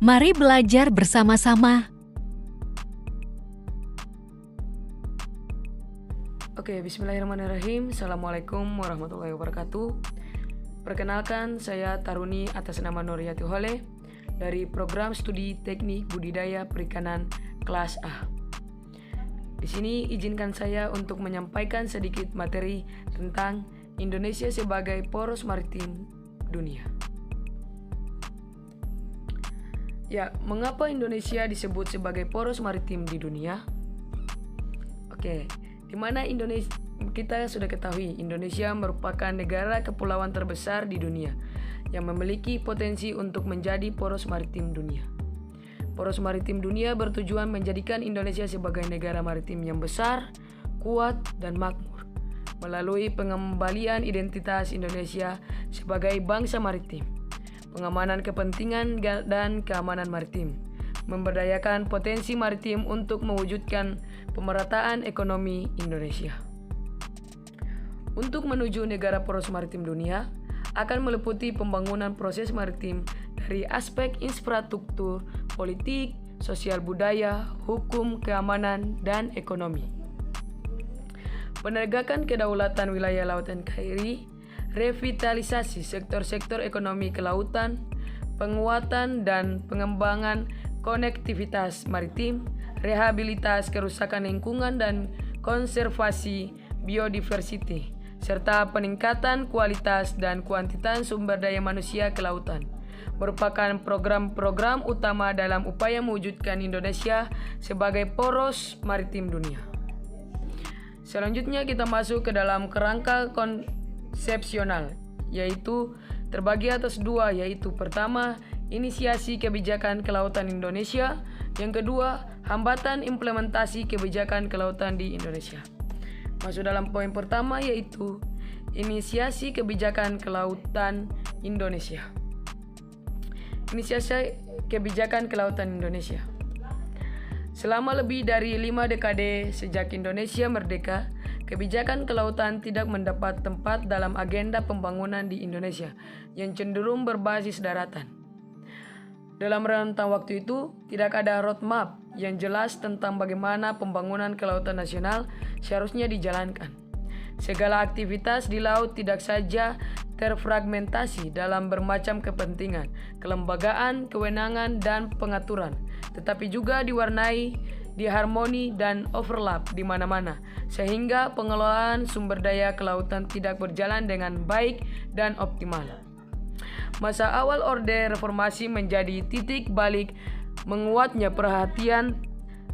Mari belajar bersama-sama. Oke, bismillahirrahmanirrahim. Assalamualaikum warahmatullahi wabarakatuh. Perkenalkan, saya Taruni atas nama Nuriyati Hole dari program studi teknik budidaya perikanan kelas A. Di sini izinkan saya untuk menyampaikan sedikit materi tentang Indonesia sebagai poros maritim dunia. Ya, mengapa Indonesia disebut sebagai poros maritim di dunia? Oke, di mana Indonesia, kita sudah ketahui Indonesia merupakan negara kepulauan terbesar di dunia yang memiliki potensi untuk menjadi poros maritim dunia. Poros maritim dunia bertujuan menjadikan Indonesia sebagai negara maritim yang besar, kuat, dan makmur melalui pengembalian identitas Indonesia sebagai bangsa maritim, pengamanan kepentingan dan keamanan maritim, memberdayakan potensi maritim untuk mewujudkan pemerataan ekonomi Indonesia. Untuk menuju negara poros maritim dunia akan meliputi pembangunan proses maritim dari aspek infrastruktur, politik, sosial budaya, hukum, keamanan, dan ekonomi. Penegakan kedaulatan wilayah laut NKRI, revitalisasi sektor-sektor ekonomi kelautan, penguatan dan pengembangan konektivitas maritim, rehabilitas kerusakan lingkungan dan konservasi biodiversity, serta peningkatan kualitas dan kuantitas sumber daya manusia kelautan merupakan program-program utama dalam upaya mewujudkan Indonesia sebagai poros maritim dunia. Selanjutnya kita masuk ke dalam kerangka konsepsional, yaitu terbagi atas dua, yaitu pertama, inisiasi kebijakan kelautan Indonesia, yang kedua, hambatan implementasi kebijakan kelautan di Indonesia. Masuk dalam poin pertama, yaitu inisiasi kebijakan kelautan Indonesia. Inisiasi kebijakan kelautan Indonesia. Selama lebih dari 5 dekade sejak Indonesia merdeka, kebijakan kelautan tidak mendapat tempat dalam agenda pembangunan di Indonesia yang cenderung berbasis daratan. Dalam rentang waktu itu, tidak ada roadmap yang jelas tentang bagaimana pembangunan kelautan nasional seharusnya dijalankan. Segala aktivitas di laut tidak saja terfragmentasi dalam bermacam kepentingan, kelembagaan, kewenangan, dan pengaturan, tetapi juga diwarnai diharmoni dan overlap di mana-mana, sehingga pengelolaan sumber daya kelautan tidak berjalan dengan baik dan optimal. Masa awal Orde Reformasi menjadi titik balik menguatnya perhatian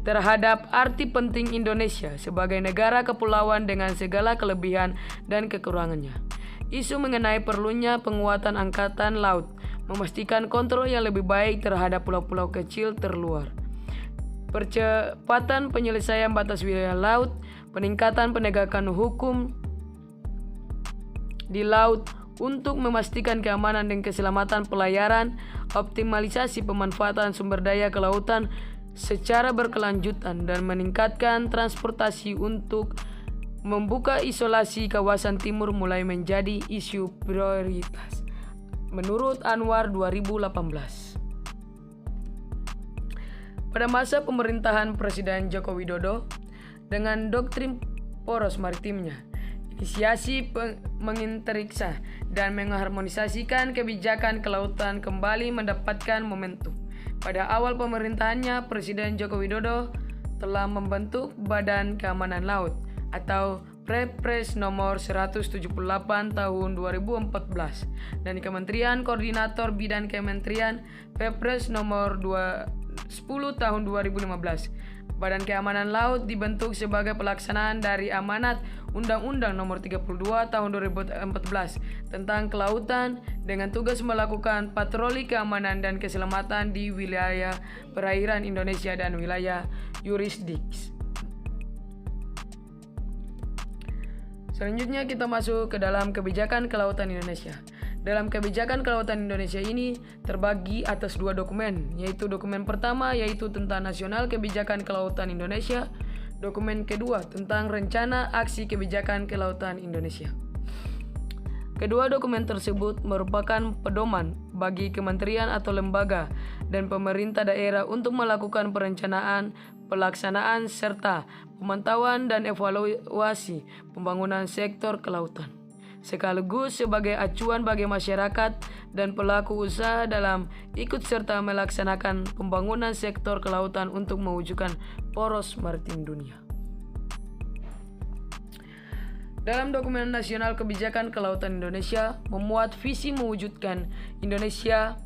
terhadap arti penting Indonesia sebagai negara kepulauan dengan segala kelebihan dan kekurangannya. Isu mengenai perlunya penguatan angkatan laut, memastikan kontrol yang lebih baik terhadap pulau-pulau kecil terluar, percepatan penyelesaian batas wilayah laut, peningkatan penegakan hukum di laut untuk memastikan keamanan dan keselamatan pelayaran, optimalisasi pemanfaatan sumber daya kelautan secara berkelanjutan, dan meningkatkan transportasi untuk membuka isolasi kawasan timur mulai menjadi isu prioritas. Menurut Anwar 2018. Pada masa pemerintahan Presiden Joko Widodo, dengan doktrin poros maritimnya, inisiasi menginteriksa dan mengharmonisasikan kebijakan kelautan kembali mendapatkan momentum. Pada awal pemerintahannya, Presiden Joko Widodo telah membentuk Badan Keamanan Laut atau Perpres nomor 178 tahun 2014 dan Kementerian Koordinator Bidang Kementerian Perpres nomor 10 tahun 2015. Badan Keamanan Laut dibentuk sebagai pelaksanaan dari amanat Undang-Undang Nomor 32 Tahun 2014 tentang kelautan dengan tugas melakukan patroli keamanan dan keselamatan di wilayah perairan Indonesia dan wilayah yurisdiksi. Selanjutnya kita masuk ke dalam kebijakan kelautan Indonesia. Dalam kebijakan kelautan Indonesia ini terbagi atas dua dokumen, yaitu dokumen pertama yaitu tentang Nasional Kebijakan Kelautan Indonesia, dokumen kedua tentang Rencana Aksi Kebijakan Kelautan Indonesia. Kedua dokumen tersebut merupakan pedoman bagi kementerian atau lembaga dan pemerintah daerah untuk melakukan perencanaan, pelaksanaan, serta pemantauan dan evaluasi pembangunan sektor kelautan, sekaligus sebagai acuan bagi masyarakat dan pelaku usaha dalam ikut serta melaksanakan pembangunan sektor kelautan untuk mewujudkan poros maritim dunia. Dalam Dokumen Nasional Kebijakan Kelautan Indonesia memuat visi mewujudkan Indonesia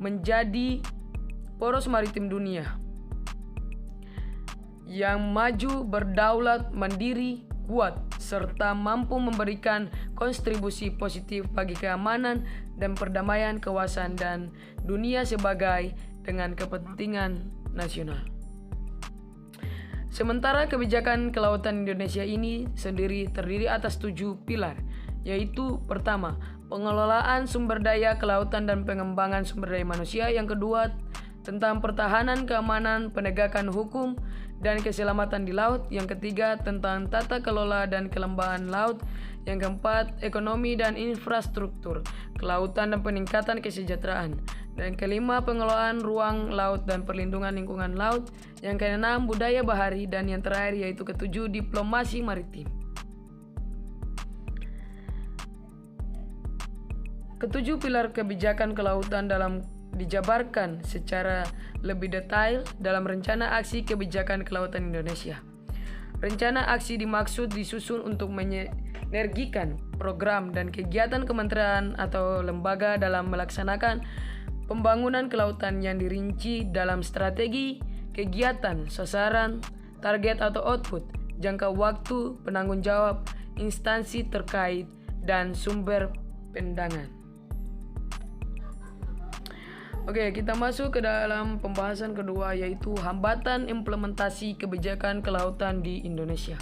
menjadi poros maritim dunia yang maju, berdaulat, mandiri, kuat, serta mampu memberikan kontribusi positif bagi keamanan dan perdamaian kawasan dan dunia sebagai dengan kepentingan nasional. Sementara kebijakan kelautan Indonesia ini sendiri terdiri atas 7 pilar, yaitu pertama, pengelolaan sumber daya kelautan dan pengembangan sumber daya manusia. Yang kedua, tentang pertahanan, keamanan, penegakan hukum, dan keselamatan di laut. Yang ketiga, tentang tata kelola dan kelembaban laut. Yang keempat, ekonomi dan infrastruktur kelautan dan peningkatan kesejahteraan. Dan kelima, pengelolaan ruang laut dan perlindungan lingkungan laut. Yang keenam, budaya bahari. Dan yang terakhir yaitu ketujuh, diplomasi maritim. Ketujuh pilar kebijakan kelautan dijabarkan secara lebih detail dalam Rencana Aksi Kebijakan Kelautan Indonesia. Rencana aksi dimaksud disusun untuk mensinergikan program dan kegiatan kementerian atau lembaga dalam melaksanakan pembangunan kelautan yang dirinci dalam strategi, kegiatan, sasaran, target atau output, jangka waktu, penanggung jawab, instansi terkait, dan sumber pendanaan. Oke, kita masuk ke dalam pembahasan kedua, yaitu hambatan implementasi kebijakan kelautan di Indonesia.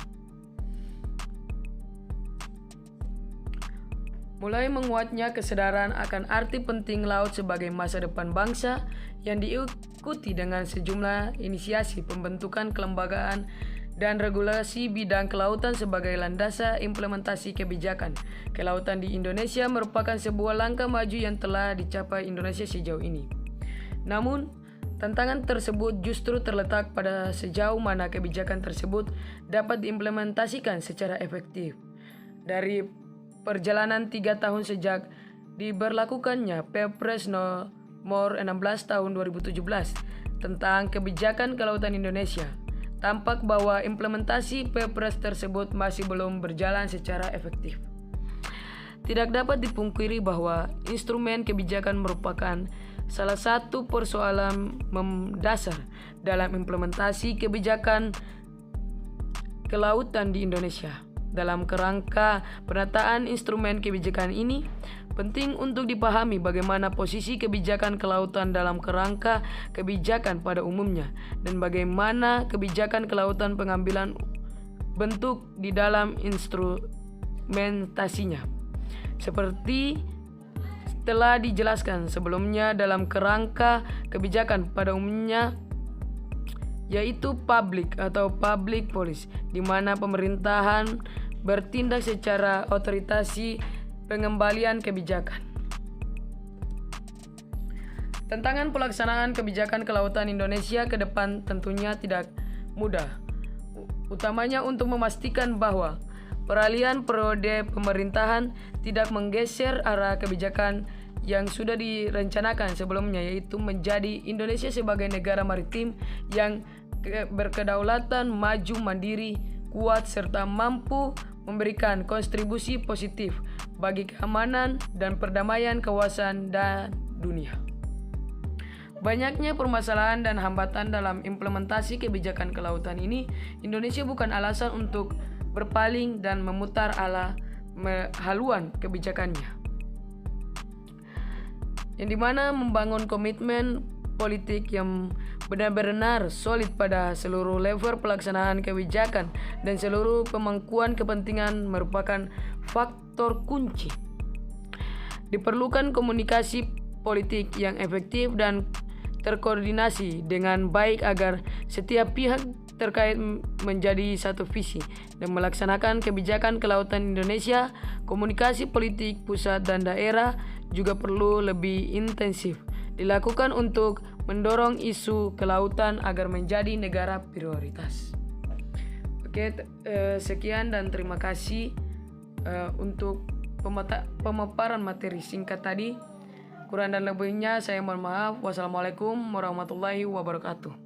Mulai menguatnya kesadaran akan arti penting laut sebagai masa depan bangsa yang diikuti dengan sejumlah inisiasi pembentukan kelembagaan dan regulasi bidang kelautan sebagai landasan implementasi kebijakan kelautan di Indonesia merupakan sebuah langkah maju yang telah dicapai Indonesia sejauh ini. Namun, tantangan tersebut justru terletak pada sejauh mana kebijakan tersebut dapat diimplementasikan secara efektif. Dari perjalanan 3 tahun sejak diberlakukannya Perpres Nomor 16 Tahun 2017 tentang Kebijakan Kelautan Indonesia, tampak bahwa implementasi Perpres tersebut masih belum berjalan secara efektif. Tidak dapat dipungkiri bahwa instrumen kebijakan merupakan salah satu persoalan mendasar dalam implementasi kebijakan kelautan di Indonesia. Dalam kerangka penataan instrumen kebijakan ini, penting untuk dipahami bagaimana posisi kebijakan kelautan dalam kerangka kebijakan pada umumnya dan bagaimana kebijakan kelautan pengambilan bentuk di dalam instrumentasinya. Seperti telah dijelaskan sebelumnya, dalam kerangka kebijakan pada umumnya yaitu public atau public policy, di mana pemerintahan bertindak secara otoritasi pengembalian kebijakan. Tantangan pelaksanaan kebijakan kelautan Indonesia ke depan tentunya tidak mudah, utamanya untuk memastikan bahwa peralihan periode pemerintahan tidak menggeser arah kebijakan yang sudah direncanakan sebelumnya, yaitu menjadi Indonesia sebagai negara maritim yang berkedaulatan, maju, mandiri, kuat, serta mampu memberikan kontribusi positif bagi keamanan dan perdamaian kawasan dan dunia. Banyaknya permasalahan dan hambatan dalam implementasi kebijakan kelautan ini, Indonesia bukan alasan untuk berpaling dan memutar haluan kebijakannya, yang dimana membangun komitmen politik yang benar-benar solid pada seluruh level pelaksanaan kebijakan dan seluruh pemangkuan kepentingan merupakan faktor kunci. Diperlukan komunikasi politik yang efektif dan terkoordinasi dengan baik agar setiap pihak terkait menjadi satu visi dan melaksanakan kebijakan kelautan Indonesia. Komunikasi politik pusat dan daerah juga perlu lebih intensif dilakukan untuk mendorong isu kelautan agar menjadi negara prioritas. Oke, sekian dan terima kasih untuk pemaparan materi singkat tadi. Kurang dan lebihnya saya mohon maaf. Wassalamualaikum warahmatullahi wabarakatuh.